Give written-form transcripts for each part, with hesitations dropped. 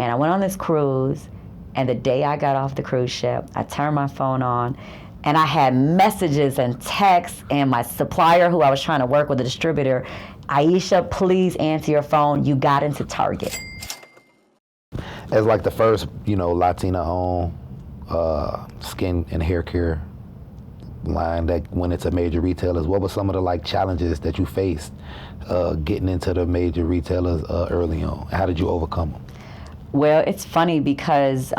And I went on this cruise, and the day I got off the cruise ship, I turned my phone on, and I had messages and texts, and my supplier who I was trying to work with, the distributor, Aisha, please answer your phone. You got into Target. As like the first, Latina-owned skin and hair care line that went into major retailers, what were some of the challenges that you faced getting into the major retailers early on? How did you overcome them? Well, it's funny because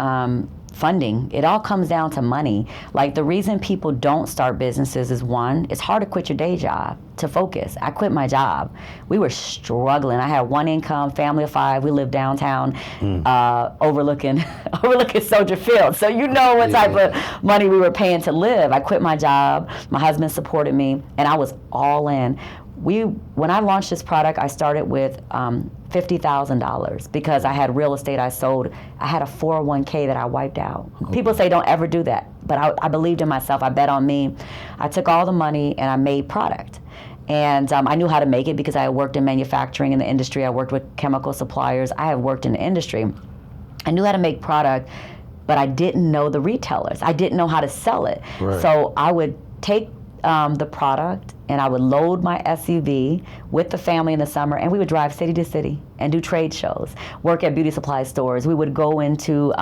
funding, it all comes down to money. Like, the reason people don't start businesses is, one, it's hard to quit your day job to focus. I quit my job. We were struggling. I had one income, family of 5. We lived downtown, overlooking Soldier Field. So you know what type of money we were paying to live. I quit my job. My husband supported me, and I was all in. When I launched this product, I started with $50,000 because I had real estate I sold. I had a 401k that I wiped out. Okay. People say don't ever do that, but I believed in myself. I bet on me. I took all the money and I made product. And I knew how to make it because I had worked in manufacturing in the industry. I worked with chemical suppliers. I have worked in the industry. I knew how to make product, but I didn't know the retailers. I didn't know how to sell it. Right. So I would take the product, and I would load my SUV with the family in the summer, and we would drive city to city and do trade shows, work at beauty supply stores. We would go into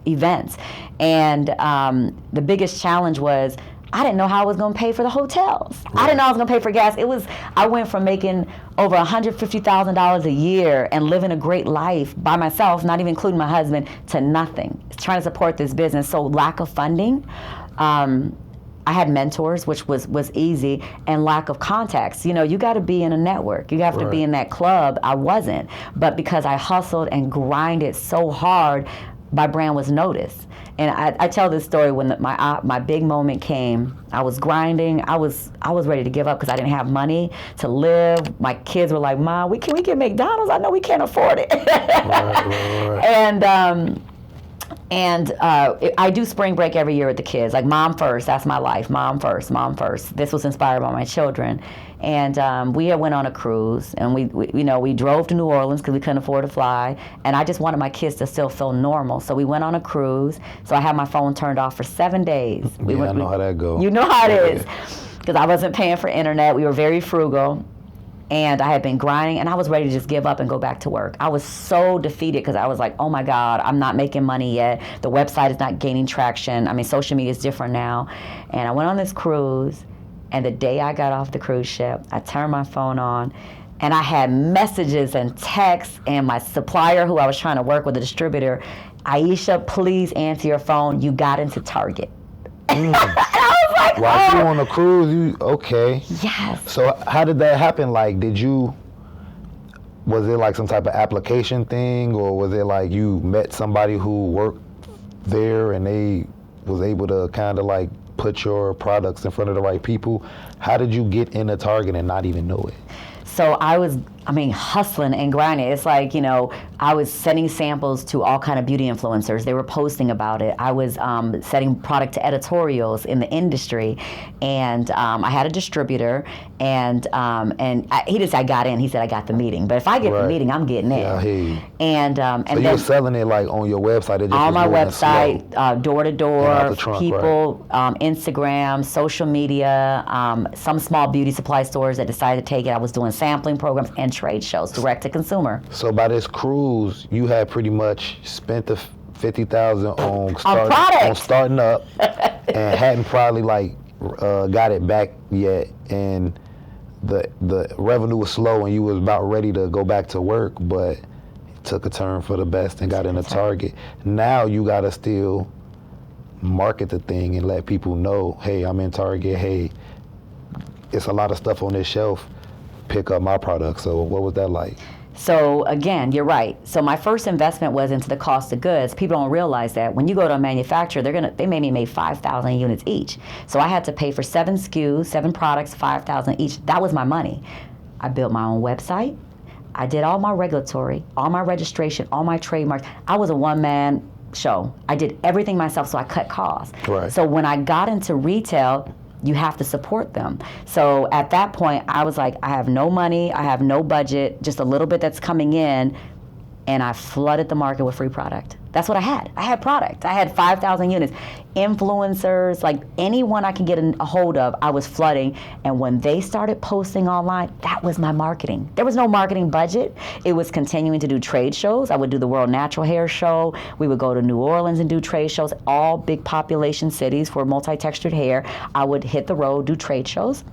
events, and the biggest challenge was I didn't know how I was going to pay for the hotels. Right. I didn't know I was going to pay for gas. I went from making over $150,000 a year and living a great life by myself, not even including my husband, to nothing. Trying to support this business. So lack of funding. I had mentors, which was easy, and lack of contacts. You got to be in a network. You have to be in that club. I wasn't. But because I hustled and grinded so hard, my brand was noticed. And I tell this story when my big moment came. I was grinding. I was ready to give up because I didn't have money to live. My kids were like, "Mom, we get McDonald's? I know we can't afford it." Right. And I do spring break every year with the kids. Like, mom first, that's my life. Mom first, mom first. This was inspired by my children. And we went on a cruise, and we drove to New Orleans because we couldn't afford to fly. And I just wanted my kids to still feel normal. So we went on a cruise. So I had my phone turned off for 7 days. I know how that goes. You know how it is. Because I wasn't paying for internet. We were very frugal. And I had been grinding, and I was ready to just give up and go back to work. I was so defeated because I was like, oh my God, I'm not making money yet. The website is not gaining traction. I mean, social media is different now. And I went on this cruise, and the day I got off the cruise ship, I turned my phone on, and I had messages and texts, and my supplier who I was trying to work with, the distributor, Aisha, please answer your phone. You got into Target. And I was like, while you on a cruise, okay. Yes. So how did that happen? Was it like some type of application thing, or was it like you met somebody who worked there and they was able to kind of put your products in front of the right people? How did you get into Target and not even know it? So I was, hustling and grinding. It's like, I was sending samples to all kind of beauty influencers. They were posting about it. I was sending product to editorials in the industry. And I had a distributor, and he didn't say I got in. He said I got the meeting. But if I get the meeting, I'm getting in. Yeah, I hear you. And so you were selling it on your website? It just on my website, door to door, people, right. Instagram, social media, some small beauty supply stores that decided to take it. I was doing sampling programs and trade shows, direct to consumer. So by this cruise, you had pretty much spent the $50,000 on starting up, and hadn't probably got it back yet, and the revenue was slow, and you was about ready to go back to work, but took a turn for the best and got into Target. Now you gotta still market the thing and let people know, hey, I'm in Target. Hey, it's a lot of stuff on this shelf. Pick up my product. So what was that like? So again, you're right. So my first investment was into the cost of goods. People don't realize that when you go to a manufacturer, they maybe made 5,000 units each. So I had to pay for 7 SKUs, 7 products, 5,000 each. That was my money. I built my own website. I did all my regulatory, all my registration, all my trademarks. I was a one-man show. I did everything myself, so I cut costs. Right. So when I got into retail, you have to support them. So at that point, I was like, I have no money, I have no budget, just a little bit that's coming in. and I flooded the market with free product. That's what I had. I had product. I had 5,000 units. Influencers, like anyone I could get a hold of, I was flooding. And when they started posting online, that was my marketing. There was no marketing budget. It was continuing to do trade shows. I would do the World Natural Hair Show. We would go to New Orleans and do trade shows, all big population cities for multi-textured hair. I would hit the road, do trade shows.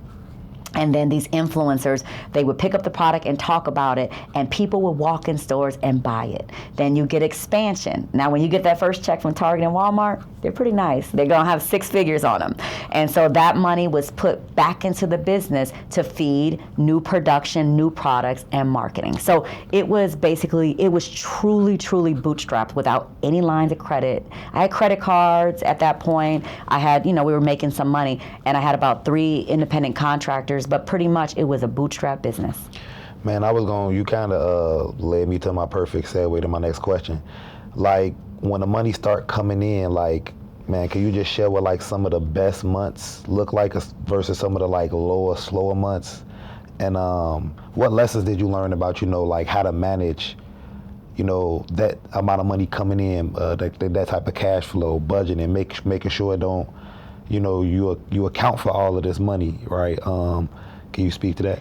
And then these influencers, they would pick up the product and talk about it, and people would walk in stores and buy it. Then you get expansion. Now, when you get that first check from Target and Walmart, they're pretty nice. They're gonna have 6 figures on them. And so that money was put back into the business to feed new production, new products, and marketing. So it was truly, truly bootstrapped without any lines of credit. I had credit cards at that point. I had, we were making some money, and I had about 3 independent contractors, but pretty much it was a bootstrap business. Man, you kind of led me to my perfect segue to my next question. Like, when the money start coming in, like, man, can you just share what like some of the best months look like versus some of the like lower, slower months? And what lessons did you learn about, like how to manage, that amount of money coming in, that type of cash flow, budgeting, making sure it don't, you account for all of this money, right? Can you speak to that?